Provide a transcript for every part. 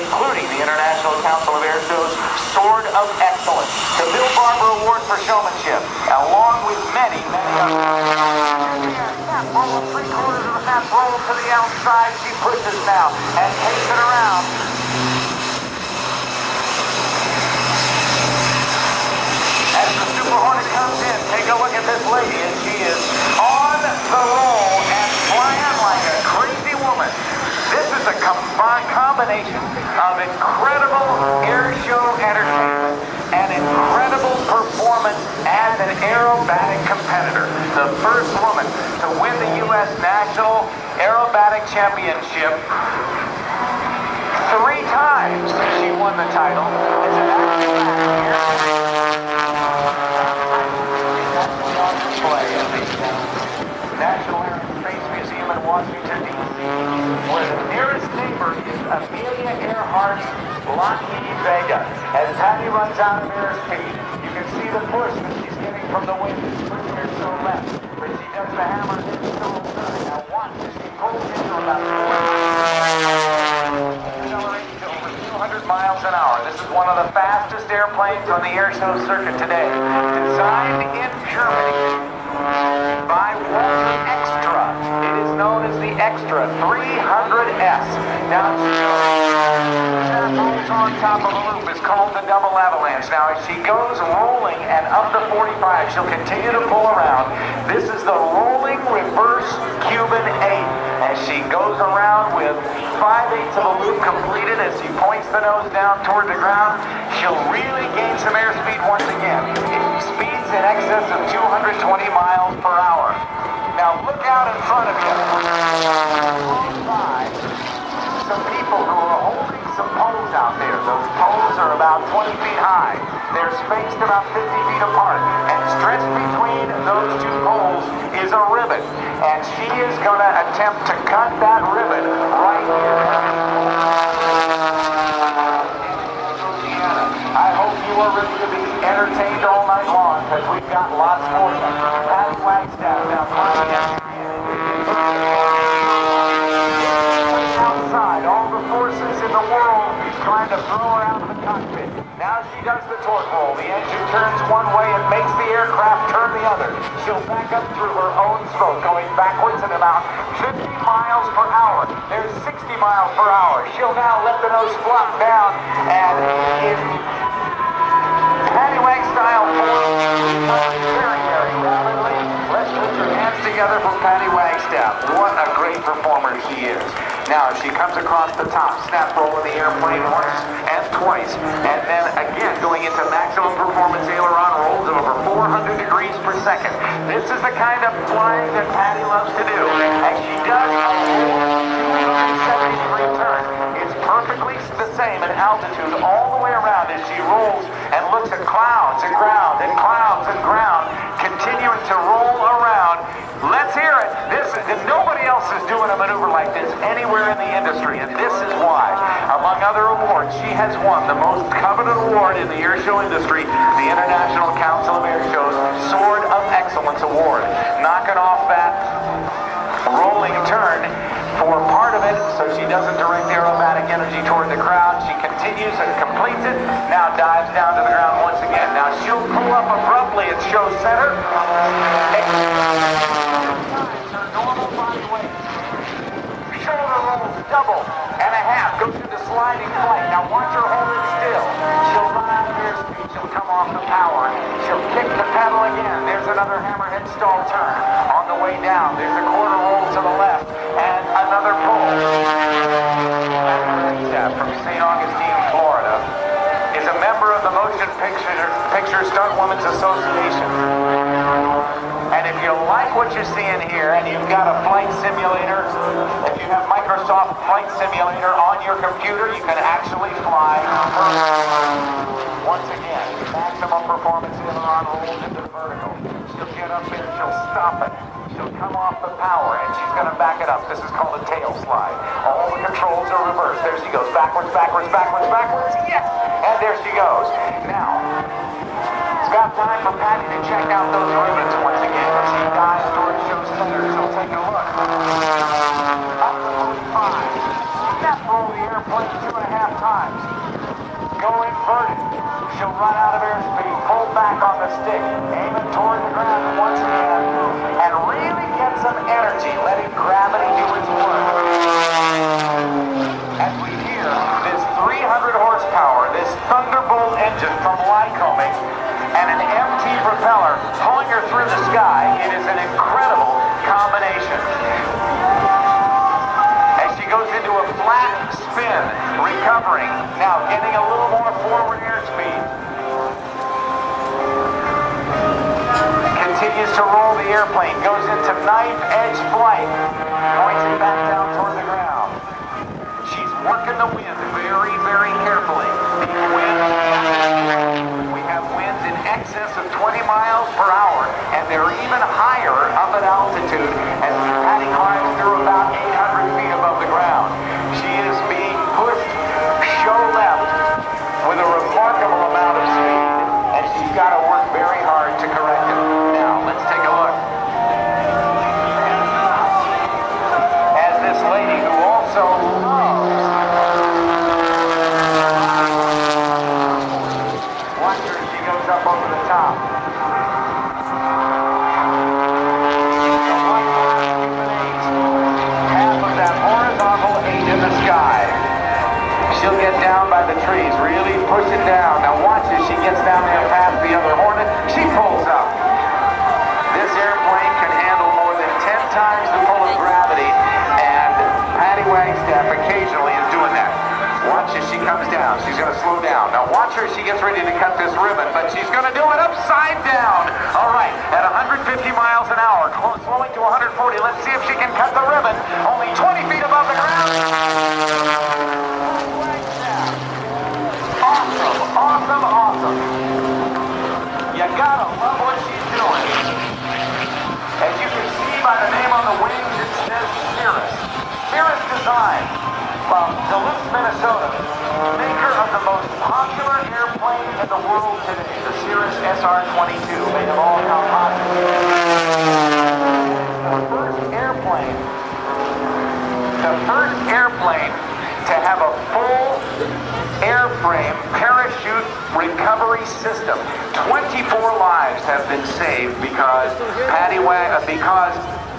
including the International Council of Airshows Sword of Excellence, the Bill Barber Award for Showmanship, along with many others. Roll 3/4 of the map, roll to the outside. She pushes now and takes it around. As the Super Hornet comes in, take a look at this lady, and she is on the roll and flying like a crazy woman. This is a combination of incredible air show entertainment and incredible performance as an aerobatic competitor. The first woman to win the U.S. National Aerobatic Championship 3 times. She won the title. It's an on display at the National Air and Space Museum in Washington, D.C., where the nearest neighbor is Amelia Earhart's Lockheed Vega. As Patty runs out of airspeed, you can see the push that she's getting from the wind. It's pushing her so left, but she does the hammer and it's still turn. Now watch as she pulls into about 200 miles an hour. This is one of the fastest airplanes on the airshow circuit today. Designed in Germany by Extra. It is known as the Extra 300S. Now, that rolls on top of a loop is called the double avalanche. Now, as she goes rolling and up to 45, she'll continue to pull around. This is the rolling reverse Cuban 8. As she goes around with 5/8 of a loop completed, as she points the nose down toward the ground, she'll really gain some airspeed once again. Speeds in excess of 220 miles per hour. Now look out in front of you. Some people who are holding some poles out there. Those poles are about 20 feet high. They're spaced about 50 feet apart. And stretched between those 2 poles is a ribbon. And she is going to attempt to cut that ribbon right here. I hope you are ready to be entertained all night long, because we've got lots more. Patty Wagstaff now climbing in. Outside, all the forces in the world trying to throw her out of the cockpit. Now she does the torque roll. The engine turns one way and makes the aircraft turn the other. She'll back up through her own smoke, going backwards at about 50 miles per hour. There's 60 miles per hour. She'll now let the nose flop down, and in Patty Wagstaff very, very rapidly. Let's put your hands together for Patty Wagstaff. What a great performer she is. Now, she comes across the top, snap roll of the airplane once and twice, and then again going into maximum performance aileron rolls of over 400 degrees per second. This is the kind of flying that Patty loves to do, and she does a 270-degree turn. It's perfectly the same in altitude all the way around as she rolls and looks at clouds and ground and clouds and ground, continuing to roll around. Let's hear it. Nobody else is doing a maneuver like this anywhere in the industry, and this is why, among other awards, she has won the most coveted award in the airshow industry, the International Council of Airshows Sword of Excellence Award. Knocking off that rolling turn for part of it, so she doesn't direct aerobatic energy toward the crowd. She continues and completes it, now dives down to the ground once again. Now she'll pull up abruptly at show center. Her normal body weight. Shoulder rolls double and a half. Goes into sliding flight. Now watch her hold it still. She'll run out of airspeed. She'll come off the power. She'll kick the pedal again. There's another hammerhead stall turn. On the way down, there's a quarter roll to the left and another pull. From St. Augustine, Florida, is a member of the Motion Picture Stunt Women's Association. And if you like what you're seeing here, and you've got a flight simulator, if you have Microsoft Flight Simulator on your computer, you can actually fly. Once again, maximum performance aileron rolls into the vertical. She'll get up there, she'll stop it. She'll come off the power, and she's going to back it up. This is called a tail slide. All the controls are reversed. There she goes. Backwards, backwards, backwards, backwards. Yes! And there she goes. Now, it's got time for Patty to check out those ribbons once again as she dives towards show center. So take a look. Up to 45. Snap roll the airplane. airplane 2.5 times. Go inverted. She'll run out of airspeed, pull back on the stick, aim it toward the ground once again, and really get some energy, letting gravity do its work. As we hear this 300 horsepower, this Thunderbolt engine from Lycoming, and an MT propeller pulling her through the sky, it is an incredible combination. As she goes into a flat spin, recovering, now getting a little more forward airspeed. Continues to roll the airplane, goes into knife-edge flight, points it back down toward the ground. She's working the wind very, very carefully. The wind, we have winds in excess of 20 miles per hour, and they're even higher up at altitude as Patty climbs through about 800 feet above the ground. She is being pushed show left with a remarkable amount of speed, and she's got to work very hard to correct it. Now, let's take a look. As this lady who also loves, watch her as she goes up over the top. Half of that horizontal 8 in the sky. She'll get down by the trees, really push it down. Now watch as she gets down there past the other Hornet. She pulls up. This airplane can handle more than 10 times the pull of gravity, and Patty Wagstaff occasionally is doing that. Watch as she comes down. She's going to slow down. Now watch her as she gets ready to cut this ribbon, but she's going to do it upside down. All right, at 150 miles an hour, slowing to 140. Let's see if she can cut the ribbon. Only 20 feet above the ground. Awesome, awesome. You gotta love what she's doing. As you can see by the name on the wings, it says Cirrus. Cirrus Design from Duluth, Minnesota. Maker of the most popular airplane in the world today, the Cirrus SR-22, made of all composites. The first airplane to have a full airframe parachute recovery system. 24 lives have been saved because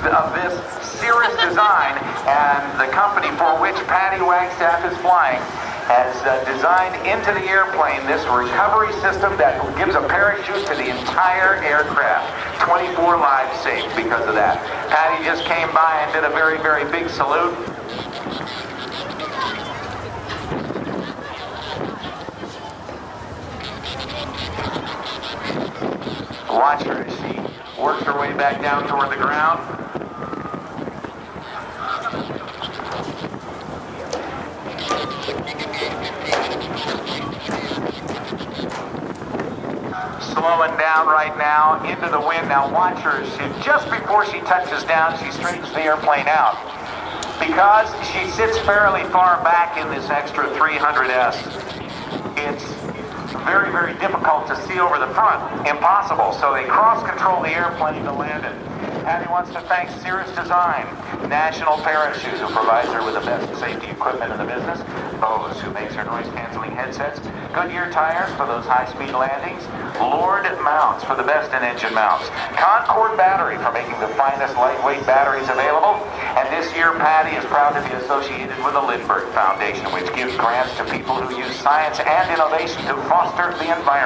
of this Cirrus design, and the company for which Patty Wagstaff is flying has designed into the airplane this recovery system that gives a parachute to the entire aircraft. 24 lives saved because of that. Patty just came by and did a very, very big salute. Watch her as she works her way back down toward the ground. Slowing down right now into the wind. Now watch her. Just before she touches down, she straightens the airplane out. Because she sits fairly far back in this extra 300S, it's very, very difficult to see over the front. Impossible. So they cross-control the airplane to land it. Patty wants to thank Cirrus Design, National Parachute, who provides her with the best safety equipment in the business, Bose, who makes her noise-canceling headsets, Goodyear tires for those high-speed landings, Lord Mounts for the best in engine mounts, Concord Battery for making the finest lightweight batteries available, and this year Patty is proud to be associated with the Lindbergh Foundation, which gives grants to people who use science and innovation to foster the environment.